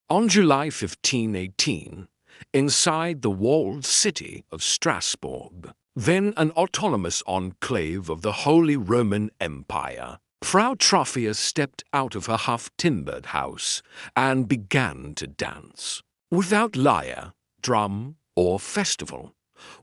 On July 15, 18, inside the walled city of Strasbourg, then an autonomous enclave of the Holy Roman Empire, Frau Trophia stepped out of her half-timbered house and began to dance. Without lyre, drum, or festival,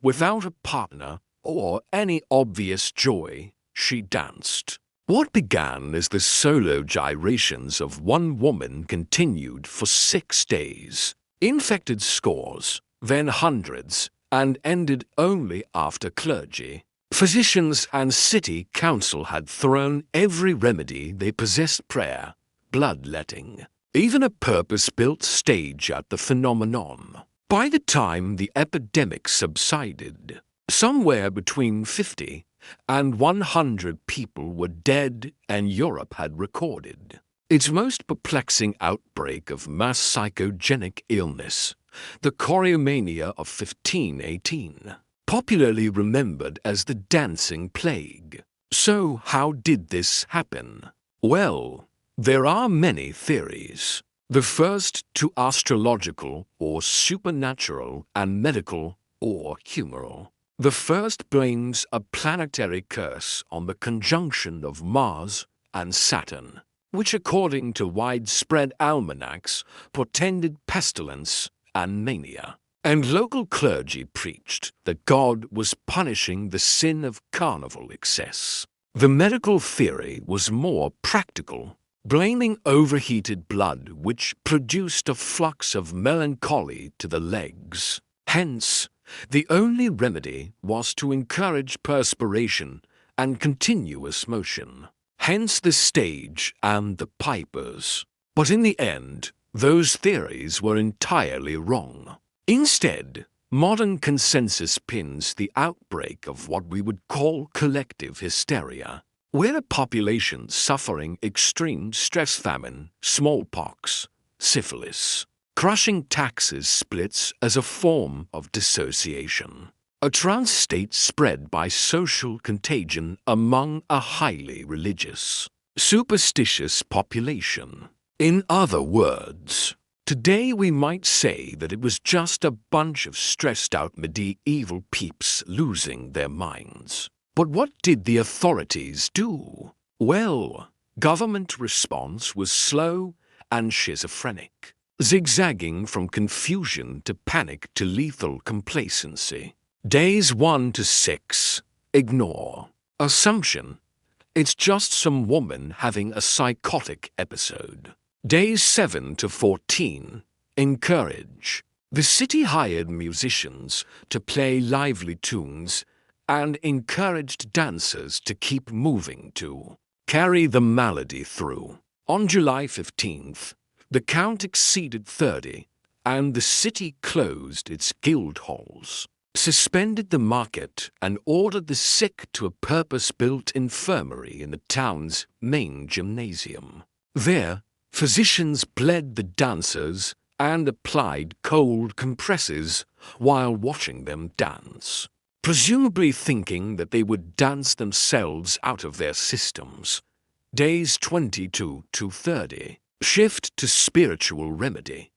without a partner or any obvious joy, she danced. What began as the solo gyrations of one woman continued for 6 days, infected scores, then hundreds, and ended only after clergy, physicians and city council had thrown every remedy they possessed: prayer, bloodletting, even a purpose-built stage at the phenomenon. By the time the epidemic subsided, somewhere between 50 and 100 people were dead, and Europe had recorded its most perplexing outbreak of mass psychogenic illness, the Choreomania of 1518, popularly remembered as the dancing plague. So how did this happen? Well, there are many theories. The first two astrological or supernatural, and medical or humoral. The first blames a planetary curse on the conjunction of Mars and Saturn, which according to widespread almanacs portended pestilence and mania. And local clergy preached that God was punishing the sin of carnival excess. The medical theory was more practical, blaming overheated blood which produced a flux of melancholy to the legs. Hence, the only remedy was to encourage perspiration and continuous motion. Hence the stage and the pipers. But in the end, those theories were entirely wrong. Instead, modern consensus pins the outbreak of what we would call collective hysteria, where a population suffering extreme stress, famine, smallpox, syphilis, crushing taxes splits as a form of dissociation, a trance state spread by social contagion among a highly religious, superstitious population. In other words, today we might say that it was just a bunch of stressed-out medieval peeps losing their minds. But what did the authorities do? Well, government response was slow and schizophrenic, zigzagging from confusion to panic to lethal complacency. Days 1 to 6, ignore. Assumption, it's just some woman having a psychotic episode. Days 7 to 14, encourage. The city hired musicians to play lively tunes and encouraged dancers to keep moving to carry the malady through. On July 15th, the count exceeded 30, and the city closed its guild halls, suspended the market, and ordered the sick to a purpose-built infirmary in the town's main gymnasium. There, physicians bled the dancers and applied cold compresses while watching them dance, presumably thinking that they would dance themselves out of their systems. Days 22 to 30. Shift to spiritual remedy.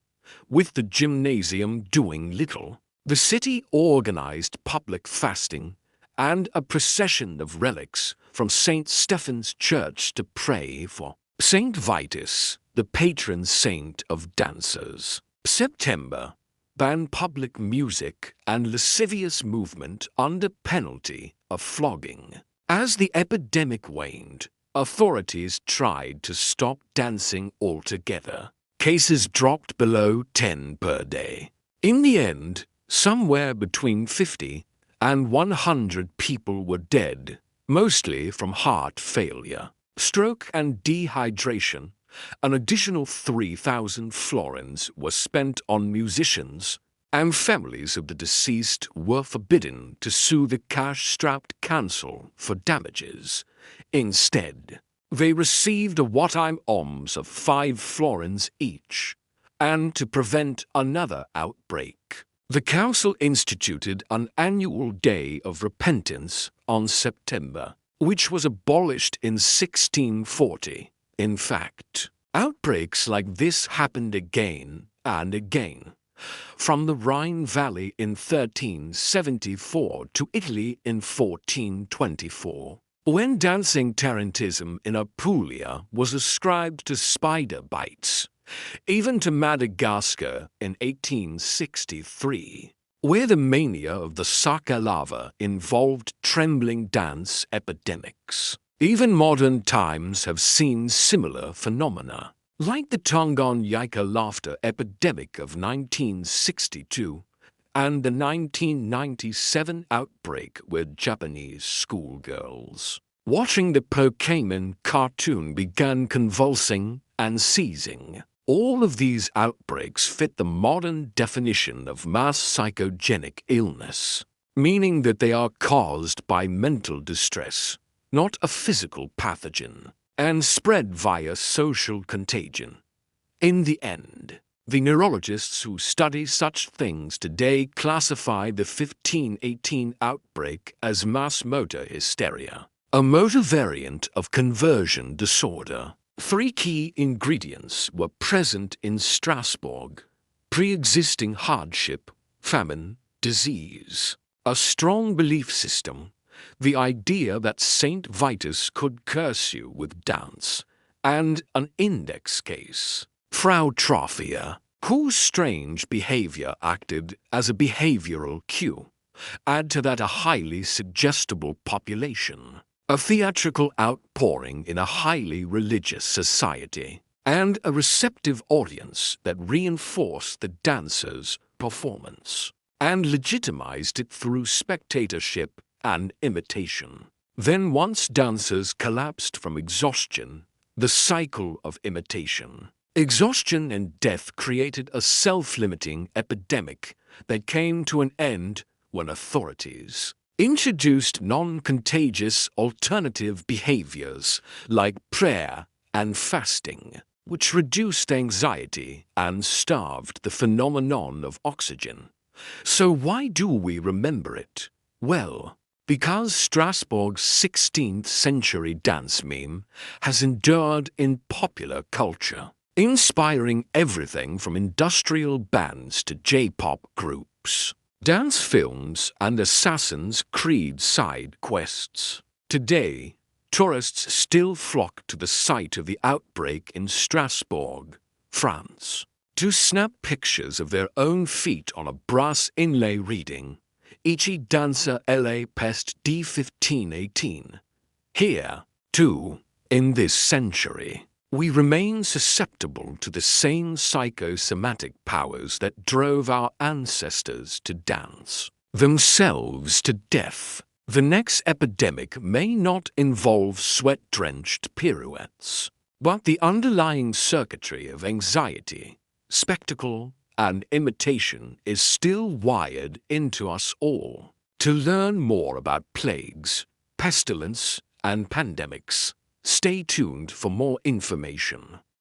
With the gymnasium doing little, the city organized public fasting and a procession of relics from St. Stephen's Church to pray for St. Vitus, the patron saint of dancers. September, banned public music and lascivious movement under penalty of flogging. As the epidemic waned, authorities tried to stop dancing altogether. Cases dropped below 10 per day. In the end, somewhere between 50 and 100 people were dead, mostly from heart failure, stroke and dehydration. An additional 3,000 florins was spent on musicians, and families of the deceased were forbidden to sue the cash-strapped council for damages. Instead, they received a one-time alms of 5 florins each, and to prevent another outbreak, the council instituted an annual day of repentance on September, which was abolished in 1640. In fact, outbreaks like this happened again and again. From the Rhine Valley in 1374 to Italy in 1424, when dancing tarantism in Apulia was ascribed to spider bites, even to Madagascar in 1863, where the mania of the Sakalava involved trembling dance epidemics. Even modern times have seen similar phenomena, like the Tanganyika laughter epidemic of 1962 and the 1997 outbreak with Japanese schoolgirls watching the Pokemon cartoon began convulsing and seizing. All of these outbreaks fit the modern definition of mass psychogenic illness, meaning that they are caused by mental distress, not a physical pathogen, and spread via social contagion. In the end, the neurologists who study such things today classify the 1518 outbreak as mass motor hysteria, a motor variant of conversion disorder. 3 key ingredients were present in Strasbourg: pre-existing hardship, famine, disease, a strong belief system, the idea that Saint Vitus could curse you with dance, and an index case, Frau Trophia, whose strange behavior acted as a behavioral cue. Add to that a highly suggestible population, a theatrical outpouring in a highly religious society, and a receptive audience that reinforced the dancer's performance and legitimized it through spectatorship and imitation. Then once dancers collapsed from exhaustion, the cycle of imitation, exhaustion and death created a self-limiting epidemic that came to an end when authorities introduced non-contagious alternative behaviors like prayer and fasting, which reduced anxiety and starved the phenomenon of oxygen. So why do we remember it? Well, because Strasbourg's 16th century dance meme has endured in popular culture, inspiring everything from industrial bands to J-pop groups, dance films, and Assassin's Creed side quests. Today, tourists still flock to the site of the outbreak in Strasbourg, France, to snap pictures of their own feet on a brass inlay reading, Ichi Danza La Peste di 1518. Here, too, in this century, we remain susceptible to the same psychosomatic powers that drove our ancestors to dance themselves to death. The next epidemic may not involve sweat-drenched pirouettes, but the underlying circuitry of anxiety, spectacle, and imitation is still wired into us all. To learn more about plagues, pestilence, and pandemics, stay tuned for more information.